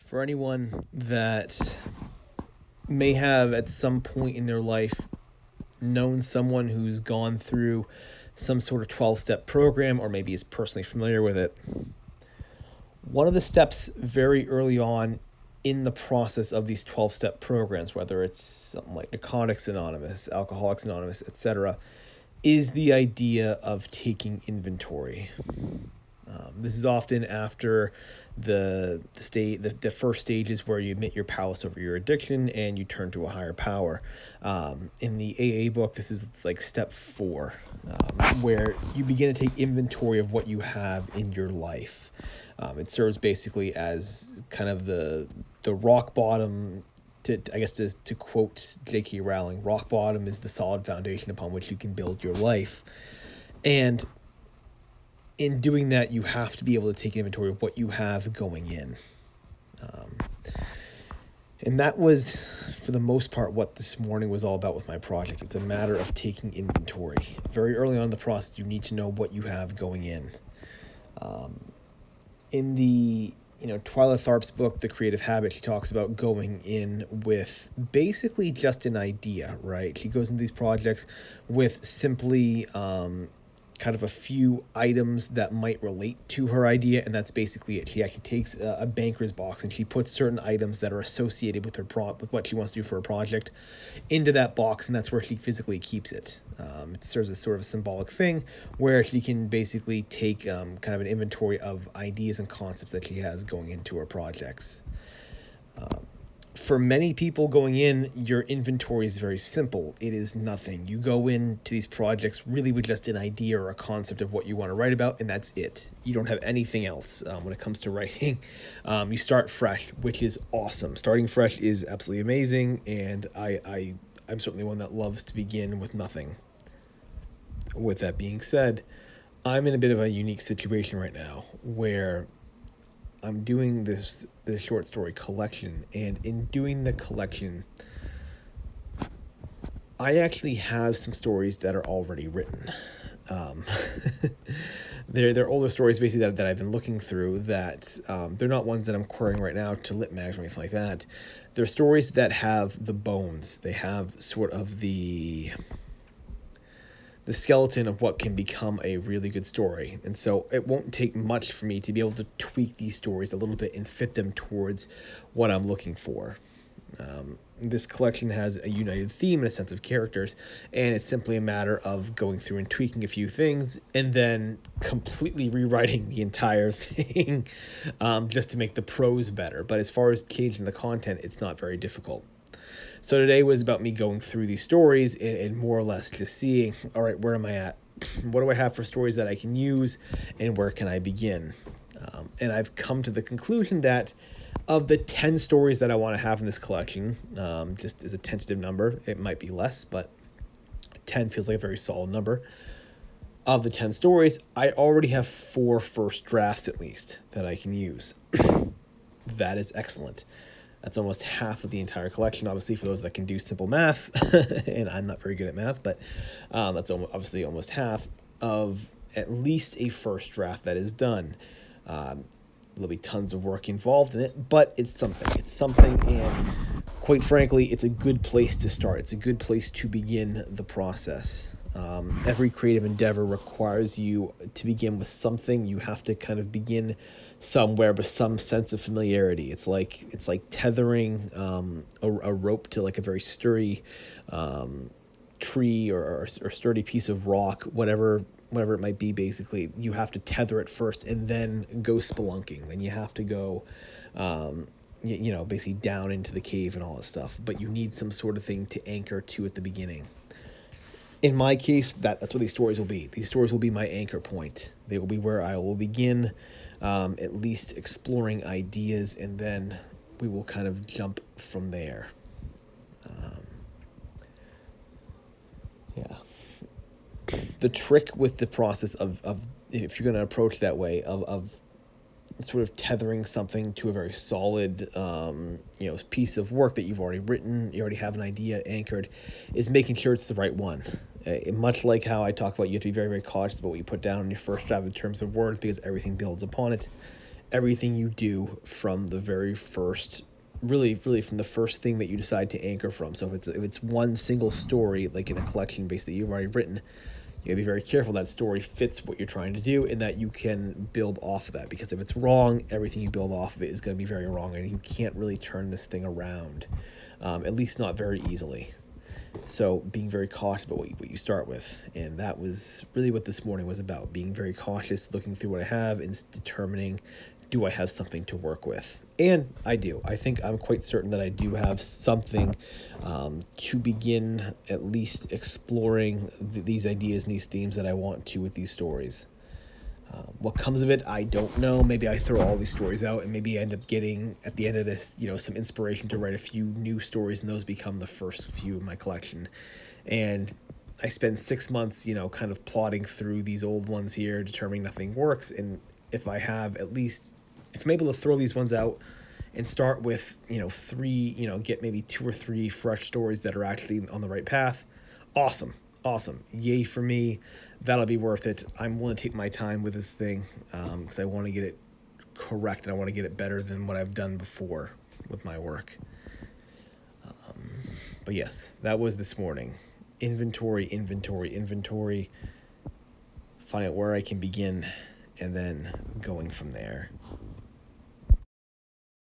For anyone that may have at some point in their life known someone who's gone through some sort of 12-step program or maybe is personally familiar with it, one of the steps very early on in the process of these 12-step programs, whether it's something like Narcotics Anonymous, Alcoholics Anonymous, etc., is the idea of taking inventory. This is often after the first stages where you admit your powerless over your addiction and you turn to a higher power. In the AA book, this is like step 4, where you begin to take inventory of what you have in your life. It serves basically as kind of the rock bottom. To quote J.K. Rowling, rock bottom is the solid foundation upon which you can build your life. And in doing that, you have to be able to take inventory of what you have going in. And that was, for the most part, what this morning was all about with my project. It's a matter of taking inventory. Very early on in the process, you need to know what you have going in. In the Twyla Tharp's book, The Creative Habit, she talks about going in with basically just an idea, right? She goes into these projects with simply kind of a few items that might relate to her idea, and that's basically it. She actually takes a banker's box and she puts certain items that are associated with with what she wants to do for her project into that box, and that's where she physically keeps it. It serves as sort of a symbolic thing where she can basically take kind of an inventory of ideas and concepts that she has going into her projects. For many people going in, your inventory is very simple. It is nothing. You go into these projects really with just an idea or a concept of what you want to write about, and that's it. You don't have anything else when it comes to writing. You start fresh, which is awesome. Starting fresh is absolutely amazing, and I'm certainly one that loves to begin with nothing. With that being said, I'm in a bit of a unique situation right now where I'm doing this short story collection, and in doing the collection, I actually have some stories that are already written. They're older stories basically that I've been looking through that they're not ones that I'm querying right now to Lit Mag or anything like that. They're stories that have the bones. They have sort of the skeleton of what can become a really good story. And so it won't take much for me to be able to tweak these stories a little bit and fit them towards what I'm looking for. This collection has a united theme and a sense of characters, and it's simply a matter of going through and tweaking a few things and then completely rewriting the entire thing just to make the prose better. But as far as changing the content, it's not very difficult. So today was about me going through these stories and more or less just seeing, all right, where am I at? What do I have for stories that I can use, and where can I begin? And I've come to the conclusion that of the 10 stories that I want to have in this collection, just as a tentative number, it might be less, but 10 feels like a very solid number. Of the 10 stories, I already have 4 first drafts at least that I can use. That is excellent. That's almost half of the entire collection, obviously, for those that can do simple math. And I'm not very good at math, but that's obviously almost half of at least a first draft that is done. There'll be tons of work involved in it, but it's something. It's something, and quite frankly, it's a good place to start. It's a good place to begin the process. Every creative endeavor requires you to begin with something. You have to kind of begin somewhere with some sense of familiarity. It's like tethering a rope to like a very sturdy tree or sturdy piece of rock, whatever it might be. Basically, you have to tether it first and then go spelunking. Then you have to go basically down into the cave and all that stuff. But you need some sort of thing to anchor to at the beginning. In my case, that's what these stories will be. These stories will be my anchor point. They will be where I will begin at least exploring ideas, and then we will kind of jump from there. The trick with the process of if you're going to approach that way, of sort of tethering something to a very solid piece of work that you've already written, you already have an idea anchored, is making sure it's the right one. Much like how I talk about, you have to be very, very cautious about what you put down in your first draft in terms of words, because everything builds upon it. everything you do from the very first, really from the first thing that you decide to anchor from. So if it's one single story, like in a collection base that you've already written, you gotta be very careful that story fits what you're trying to do and that you can build off of that. Because if it's wrong, everything you build off of it is going to be very wrong, and you can't really turn this thing around, at least not very easily. So being very cautious about what you start with. And that was really what this morning was about, being very cautious, looking through what I have and determining, do I have something to work with? And I do. I think I'm quite certain that I do have something to begin at least exploring these ideas and these themes that I want to with these stories. What comes of it, I don't know. Maybe I throw all these stories out and maybe I end up getting, at the end of this, some inspiration to write a few new stories, and those become the first few in my collection. And I spend 6 months, kind of plodding through these old ones here, determining nothing works. And if I have at least, if I'm able to throw these ones out and start with, three, get maybe 2 or 3 fresh stories that are actually on the right path, awesome. Awesome. Yay for me. That'll be worth it. I'm willing to take my time with this thing because I want to get it correct and I want to get it better than what I've done before with my work. But yes, that was this morning. Inventory. Find out where I can begin and then going from there.